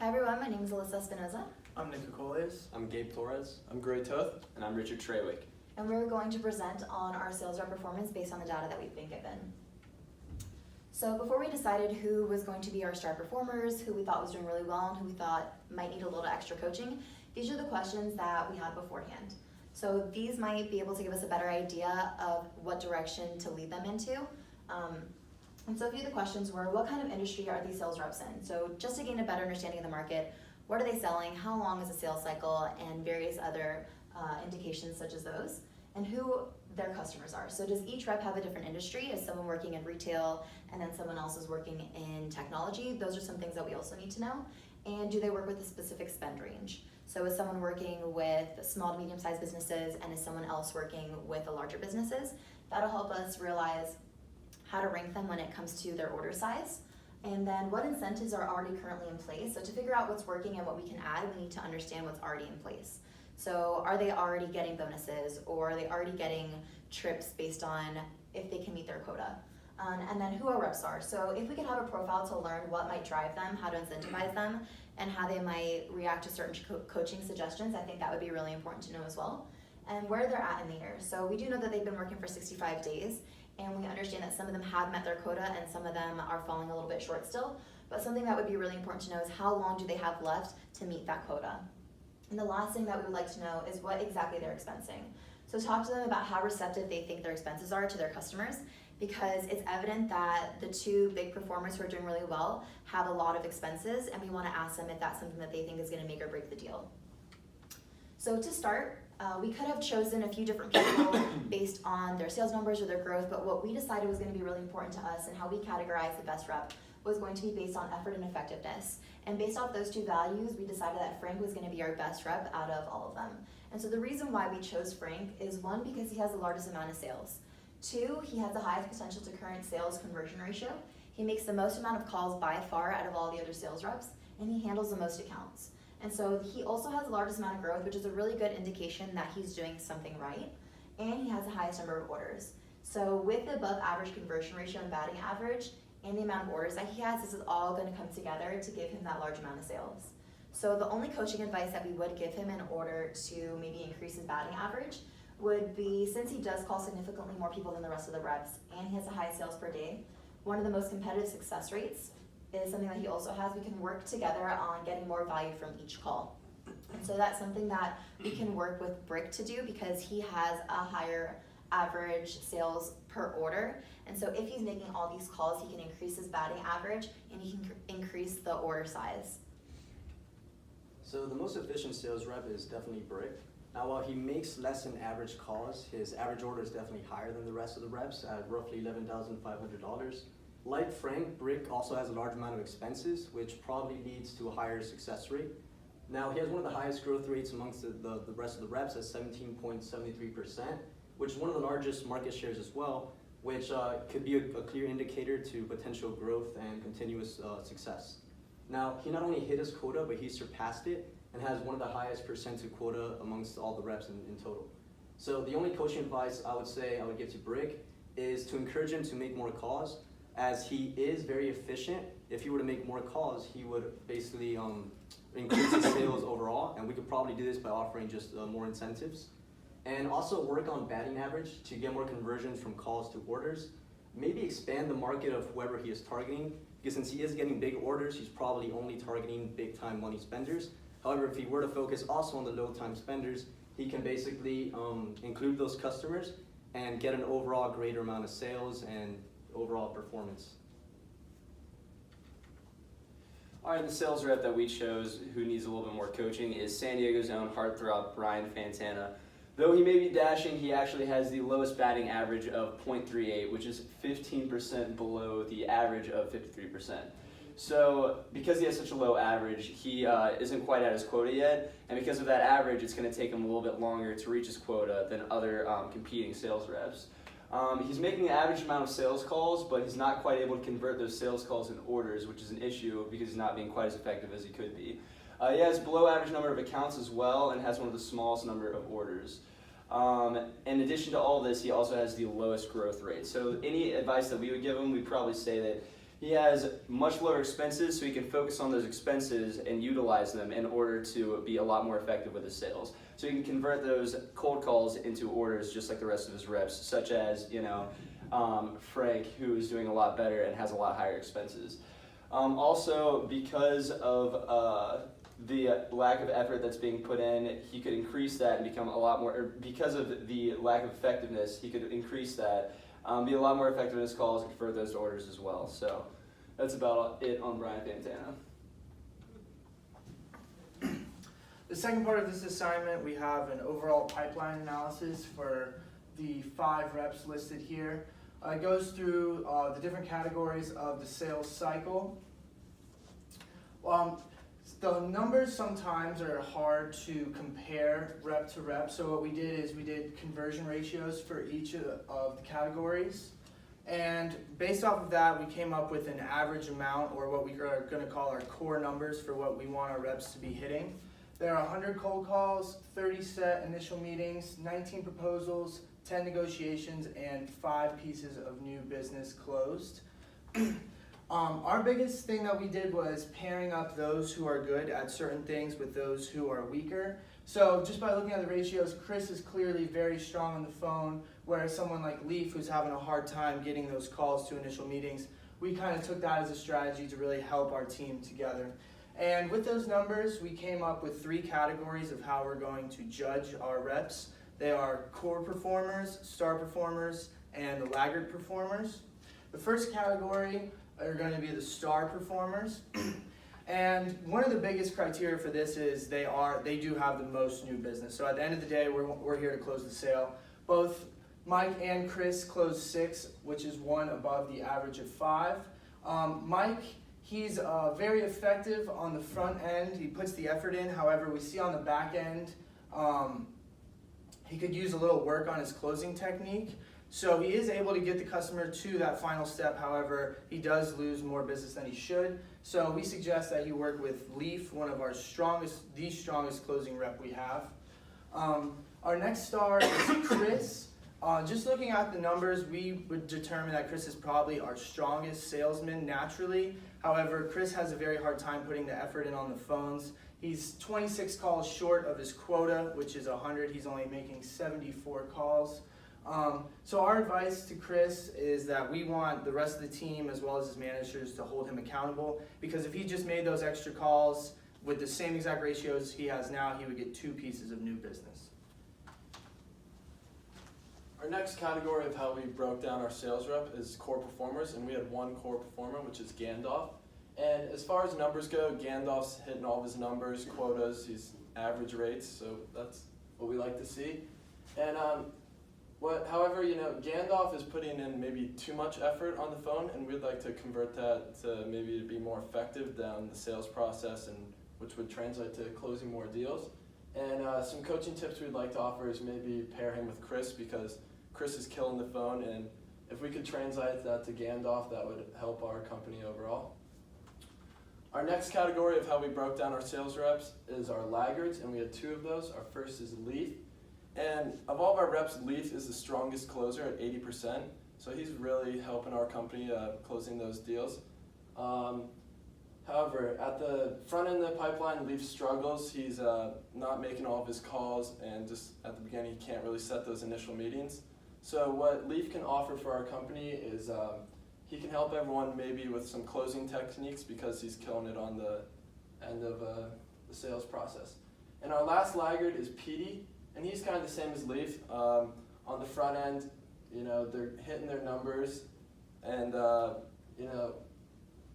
Hi everyone, my name is Alyssa Espinoza, I'm Nick Coles. I'm Gabe Torres. I'm Gray Tuth. And I'm Richard Trewick. and we're going to present on our sales rep performance based on the data that we've been given. So before we decided who was going to be our star performers, who we thought was doing really well, and who we thought might need a little extra coaching, these are the questions that we had beforehand. So these might be able to give us a better idea of what direction to lead them into. And so a few of the questions were, what kind of industry are these sales reps in? So just to gain a better understanding of the market, what are they selling, how long is the sales cycle, and various other indications such as those, and who their customers are. So does each rep have a different industry? Is someone working in retail and then someone else is working in technology? Those are some things that we also need to know. And do they work with a specific spend range? So is someone working with small to medium-sized businesses and is someone else working with the larger businesses? That'll help us realize how to rank them when it comes to their order size. And then what incentives are already currently in place? So to figure out what's working and what we can add, we need to understand what's already in place. So are they already getting bonuses, or are they already getting trips based on if they can meet their quota? And then who our reps are. So if we could have a profile to learn what might drive them, how to incentivize them, and how they might react to certain coaching suggestions, I think that would be really important to know as well. And where they're at in the year. So we do know that they've been working for 65 days, and we understand that some of them have met their quota and some of them are falling a little bit short still. But something that would be really important to know is how long do they have left to meet that quota. And the last thing that we would like to know is what exactly they're expensing. So talk to them about how receptive they think their expenses are to their customers, because it's evident that the two big performers who are doing really well have a lot of expenses, and we want to ask them if that's something that they think is going to make or break the deal. So to start, we could have chosen a few different people based on their sales numbers or their growth, but what we decided was going to be really important to us and how we categorize the best rep was going to be based on effort and effectiveness. And based off those two values, we decided that Frank was going to be our best rep out of all of them. And so the reason why we chose Frank is, one, because he has the largest amount of sales. Two, he has the highest potential to current sales conversion ratio. He makes the most amount of calls by far out of all the other sales reps, and he handles the most accounts. And so he also has the largest amount of growth, which is a really good indication that he's doing something right. And he has the highest number of orders. So with the above average conversion ratio and batting average, and the amount of orders that he has, this is all going to come together to give him that large amount of sales. So the only coaching advice that we would give him in order to maybe increase his batting average would be, since he does call significantly more people than the rest of the reps, and he has the highest sales per day, one of the most competitive success rates is something that he also has. We can work together on getting more value from each call. And so that's something that we can work with Brick to do, because he has a higher average sales per order. And so if he's making all these calls, he can increase his batting average and he can increase the order size. So the most efficient sales rep is definitely Brick. Now, while he makes less than average calls, his average order is definitely higher than the rest of the reps at roughly $11,500. Like Frank, Brick also has a large amount of expenses, which probably leads to a higher success rate. Now, he has one of the highest growth rates amongst the rest of the reps at 17.73%, which is one of the largest market shares as well, which could be a clear indicator to potential growth and continuous success. Now, he not only hit his quota, but he surpassed it and has one of the highest percent to quota amongst all the reps in total. So the only coaching advice I would give to Brick is to encourage him to make more calls, as he is very efficient. If he were to make more calls, he would basically increase his sales overall, and we could probably do this by offering just more incentives. And also work on batting average to get more conversions from calls to orders. Maybe expand the market of whoever he is targeting, because since he is getting big orders, he's probably only targeting big time money spenders. However, if he were to focus also on the low time spenders, he can basically include those customers and get an overall greater amount of sales and overall performance. All right, the sales rep that we chose who needs a little bit more coaching is San Diego's own heartthrob, Brian Fantana. Though he may be dashing, he actually has the lowest batting average of .38, which is 15% below the average of 53%. So because he has such a low average, he isn't quite at his quota yet, and because of that average, it's going to take him a little bit longer to reach his quota than other competing sales reps. He's making the average amount of sales calls, but he's not quite able to convert those sales calls into orders, which is an issue because he's not being quite as effective as he could be. He has below average number of accounts as well, and has one of the smallest number of orders. In addition to all this, he also has the lowest growth rate. So any advice that we would give him, we'd probably say that he has much lower expenses, so he can focus on those expenses and utilize them in order to be a lot more effective with his sales. So he can convert those cold calls into orders just like the rest of his reps, such as, Frank, who is doing a lot better and has a lot higher expenses. Also, because of the lack of effort that's being put in, he could increase that and become a lot more, or because of the lack of effectiveness, he could increase that, be a lot more effective in his calls and convert those to orders as well. So that's about it on Brian Fantana. The second part of this assignment, we have an overall pipeline analysis for the 5 reps listed here. It goes through the different categories of the sales cycle. The numbers sometimes are hard to compare rep to rep, so what we did is we did conversion ratios for each of the categories, and based off of that we came up with an average amount, or what we are going to call our core numbers for what we want our reps to be hitting. There are 100 cold calls, 30 set initial meetings, 19 proposals, 10 negotiations, and 5 pieces of new business closed. Our biggest thing that we did was pairing up those who are good at certain things with those who are weaker. So just by looking at the ratios, Chris is clearly very strong on the phone, whereas someone like Leaf, who's having a hard time getting those calls to initial meetings, we kind of took that as a strategy to really help our team together. And with those numbers, we came up with 3 categories of how we're going to judge our reps. They are core performers, star performers, and the laggard performers. The first category are going to be the star performers. And one of the biggest criteria for this is they do have the most new business. So at the end of the day, we're here to close the sale. Both Mike and Chris closed 6, which is 1 above the average of 5. Mike, he's very effective on the front end. He puts the effort in. However, we see on the back end, he could use a little work on his closing technique. So he is able to get the customer to that final step. However, he does lose more business than he should. So we suggest that you work with Leaf, one of our the strongest closing rep we have. Our next star is Chris. Just looking at the numbers, we would determine that Chris is probably our strongest salesman naturally. However, Chris has a very hard time putting the effort in on the phones. He's 26 calls short of his quota, which is 100. He's only making 74 calls. So our advice to Chris is that we want the rest of the team as well as his managers to hold him accountable, because if he just made those extra calls with the same exact ratios he has now, he would get 2 pieces of new business. Our next category of how we broke down our sales rep is core performers, and we had 1 core performer, which is Gandalf. And as far as numbers go, Gandalf's hitting all of his numbers, quotas, he's average rates, so that's what we like to see. And however, Gandalf is putting in maybe too much effort on the phone, and we'd like to convert that to maybe be more effective down the sales process, and which would translate to closing more deals. And some coaching tips we'd like to offer is maybe pair him with Chris, because Chris is killing the phone, and if we could translate that to Gandalf, that would help our company overall. Our next category of how we broke down our sales reps is our laggards, and we had 2 of those. Our first is Leaf. And of all of our reps, Leaf is the strongest closer at 80%. So he's really helping our company closing those deals. However, at the front end of the pipeline, Leaf struggles. He's not making all of his calls, and just at the beginning, he can't really set those initial meetings. So what Leaf can offer for our company is he can help everyone maybe with some closing techniques, because he's killing it on the end of the sales process. And our last laggard is Petey, and he's kind of the same as Leaf. On the front end, they're hitting their numbers, and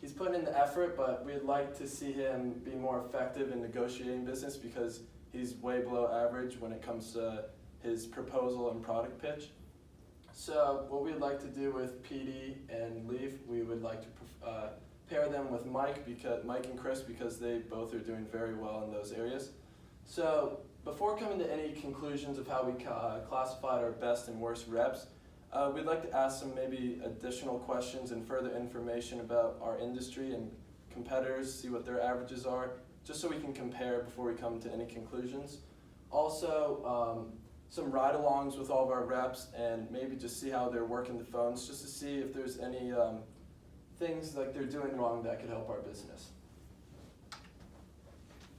he's putting in the effort, but we'd like to see him be more effective in negotiating business, because he's way below average when it comes to his proposal and product pitch. So what we'd like to do with PD and Leaf, we would like to pair them with Mike and Chris, because they both are doing very well in those areas. So before coming to any conclusions of how we classified our best and worst reps, we'd like to ask some maybe additional questions and further information about our industry and competitors, see what their averages are, just so we can compare before we come to any conclusions. Also, some ride-alongs with all of our reps, and maybe just see how they're working the phones, just to see if there's any things like they're doing wrong that could help our business.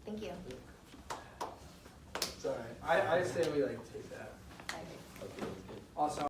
Thank you. Sorry, I say we like take that. I agree. Also,